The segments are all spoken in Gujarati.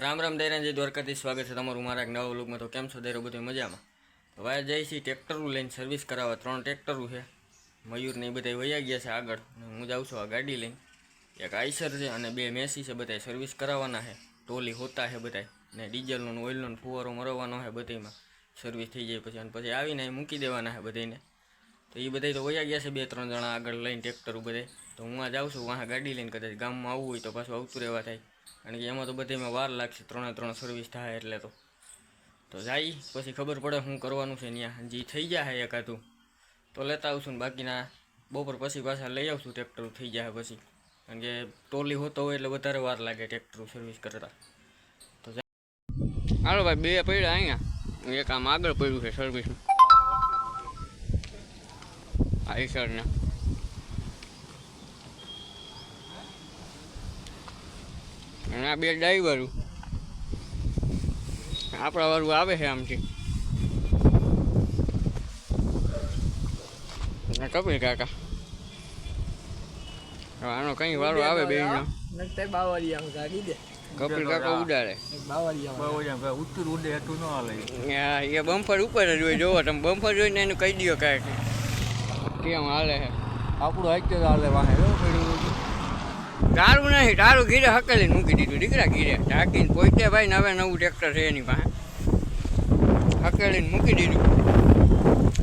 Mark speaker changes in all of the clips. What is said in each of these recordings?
Speaker 1: રામ રામ દૈરાજી દ્વારકાથી સ્વાગત છે તમારું મારા એક નવા વ્લોગમાં। તો કેમ છો દૈરો બધું મજામાં? હવે જઈએ છીએ ટ્રેક્ટરું લઈને સર્વિસ કરાવવા। 3 ટ્રેક્ટરું છે, મયુર ને એ બધા વયા ગયા છે આગળ। હું જાઉં છું આ ગાડી લઈને। એક આઈસર છે અને 2 મેસી છે, બધા સર્વિસ કરાવવાના છે। ટોલી હોતા છે બધા ને ડીઝલનો ઓઇલનો ફુવારો મરવાનો છે બધામાં। સર્વિસ થઈ જાય પછી અને પછી આવીને મૂકી દેવાના છે બધાને। તો એ બધા તો વયા ગયા છે 2-3 જણા આગળ લઈને ટ્રેક્ટરું બધે। તો હું આ જાઉં છું વાહ ગાડી લઈને, કદાચ ગામમાં આવવું હોય તો પાછું આવતું રહેવા થાય, કારણ કે એમાં તો બધામાં વાર લાગશે। 3 સર્વિસ થાય એટલે તો જાય પછી ખબર પડે શું કરવાનું છે। ત્યાં જે થઈ જાય એકાદું તો લેતા આવશું ને બાકીના બપોર પછી પાછા લઈ આવશું। ટ્રેક્ટર થઈ જાય પછી, કારણ કે ટોલી હોતો હોય એટલે વધારે વાર લાગે ટ્રેક્ટર સર્વિસ કરતા। તો હાલો ભાઈ, 2 પડ્યા અહીંયા, એક આમ આગળ પડ્યું છે સર્વિસનું આઈસરને। અને આ 2 ડ્રાઈવરું આપણા વાળું આવે છે આમથી કપિલ કાકા। આનો કઈ વાળો આવે બે કપિલ કાકા ઉડાડે એ બમ્ફર ઉપર જ હોય। જોવો તમે બમ્ફર જોઈને એનું કહી દો કાંઈ કેમ હાલે છે
Speaker 2: આપણું હાઈટ હાલે વાહે
Speaker 1: તારું નહીં, તારું ઘીરે હકેલીને મૂકી દીધું દીકરા, ઘીરે ઢાંકીને પોતે ભાઈ ને। હવે નવું ટ્રેક્ટર છે એની પાસે, હકેલીને મૂકી દીધું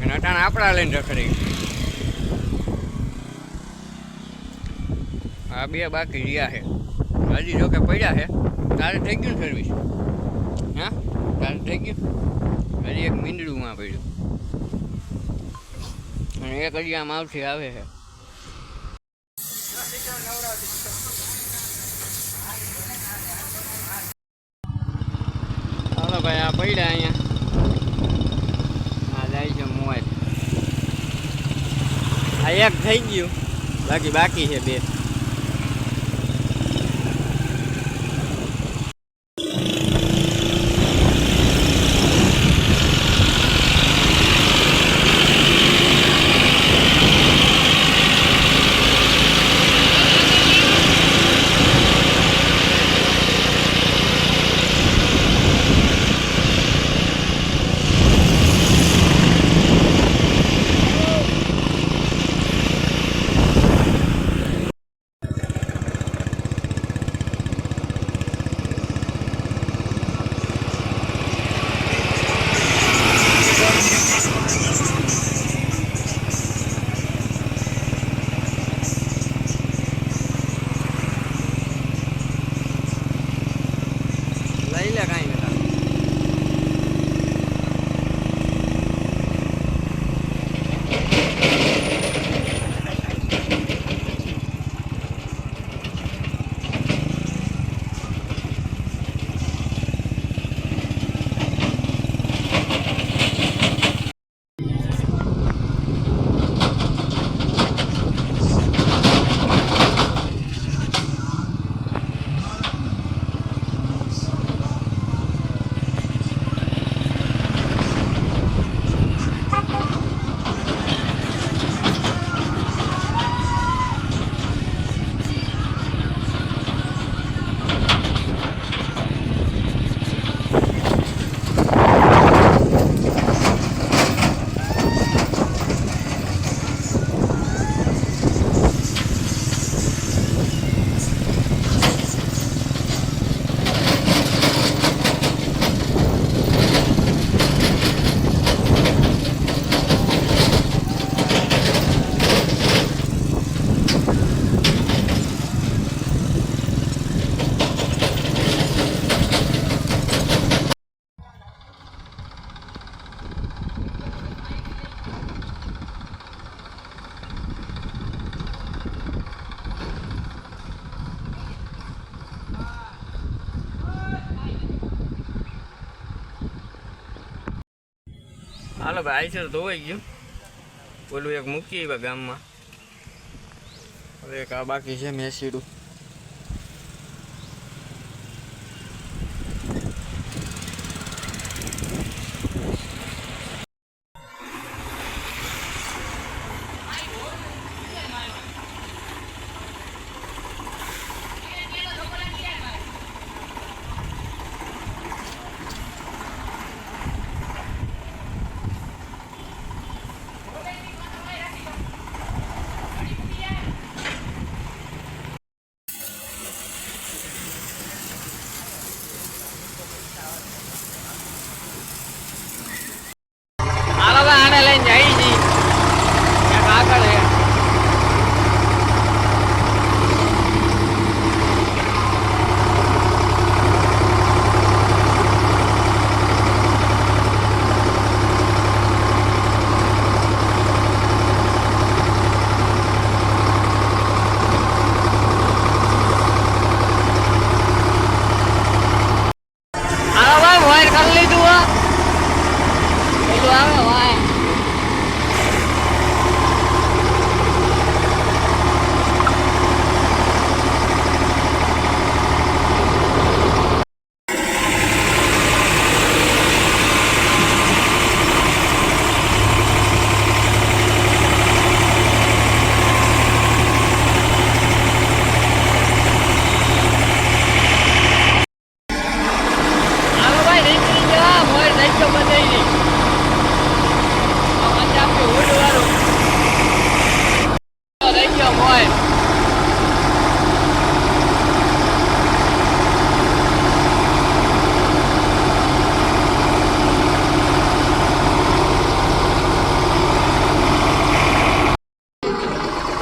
Speaker 1: અને અટાણે આપણા લઈને રખડી। આ 2 બાકી રહ્યા છે, હજી જોકે પડ્યા છે। તારે થઈ ગયું ને સર્વિસ? હા, તારે થઈ ગયું? હજી એક મીંદડુંમાં પડ્યું અને એક હજી આમ આવથી આવે છે। હાલો ભાઈ, આ પડ્યા અહીંયા, આ જાય છે મોબાઈલ। આ એક થઈ ગયું, બાકી છે 2। હાલો ભાઈ, આઈસર ધોવાઈ ગયું, ઓલું એક મૂકી આવ્યા ગામમાં, હવે એક આ બાકી છે મેસીડું।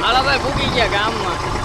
Speaker 1: હાલો ભાઈ ભૂકી ગયા ગામમાં.